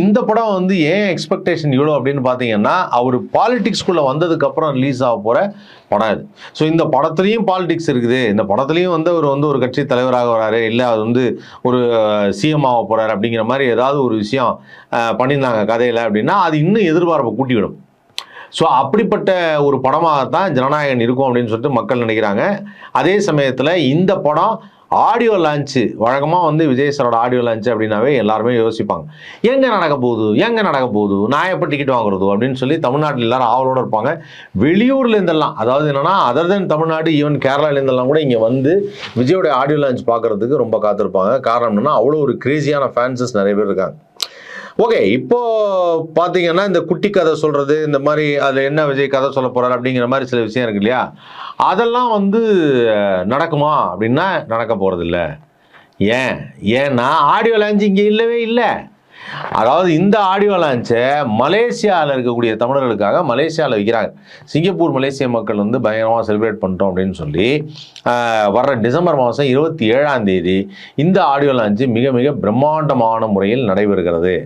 இந்த படம் வந்து ஏன் எக்ஸ்பெக்டேஷன் இவ்வளோ அப்படின்னு பார்த்தீங்கன்னா, அவர் பாலிடிக்ஸ்குள்ளே வந்ததுக்கப்புறம் ரிலீஸ் ஆக போகிற படம் இது. ஸோ இந்த படத்துலேயும் பாலிடிக்ஸ் இருக்குது. இந்த படத்துலேயும் வந்து அவர் வந்து ஒரு கட்சி தலைவராக வராரு, இல்லை அது வந்து ஒரு சிஎம் ஆக போகிறாரு அப்படிங்கிற மாதிரி ஏதாவது ஒரு விஷயம் பண்ணியிருந்தாங்க கதையில் அப்படின்னா, அது இன்னும் எதிர்பார்ப்பை கூட்டிவிடும். ஸோ அப்படிப்பட்ட ஒரு படமாகத்தான் ஜனநாயகன் இருக்கும் அப்படின்னு சொல்லிட்டு மக்கள் நினைக்கிறாங்க. அதே சமயத்தில் இந்த படம் ஆடியோ லான்ச்சு வழக்கமாக வந்து விஜய் சாரோட ஆடியோ லான்ச்சு அப்படின்னாவே எல்லாருமே யோசிப்பாங்க, எங்கே நடக்க போகுது, நான் எப்போ டிக்கெட் வாங்குறது அப்படின்னு சொல்லி தமிழ்நாட்டில் எல்லாரும் ஆவலோடு இருப்பாங்க. வெளியூர்லேருந்தெல்லாம், அதாவது என்னென்னா அதர் தென் தமிழ்நாடு, ஈவன் கேரளாலேருந்தெல்லாம் கூட இங்கே வந்து விஜயோட ஆடியோ லான்ச் பார்க்குறதுக்கு ரொம்ப காத்திருப்பாங்க. காரணம் என்னென்னா அவ்வளோ ஒரு கிரேசியான ஃபேன்ஸஸ் நிறைய பேர் இருக்காங்க. ஓகே, இப்போ பார்த்தீங்கன்னா இந்த குட்டி கதை சொல்கிறது, இந்த மாதிரி அதில் என்ன விஜய் கதை சொல்ல போகிறார் அப்படிங்கிற மாதிரி சில விஷயம் இருக்கு இல்லையா, அதெல்லாம் வந்து நடக்குமா அப்படின்னா நடக்க போகிறதில்ல. ஏன்னா ஆடியோ லான்ச் இங்கே இல்லவே இல்லை. அதாவது இந்த ஆடியோ லான்ச்சை மலேசியாவில் இருக்கக்கூடிய தமிழர்களுக்காக மலேசியாவில் வைக்கிறாங்க. சிங்கப்பூர் மலேசிய மக்கள் வந்து பயங்கரமாக செலிப்ரேட் பண்ணிட்டோம் அப்படின்னு சொல்லி வர்ற டிசம்பர் மாதம் 27ஆம் தேதி இந்த ஆடியோ லான்ச்சு மிக மிக பிரம்மாண்டமான முறையில் நடைபெறுகிறது.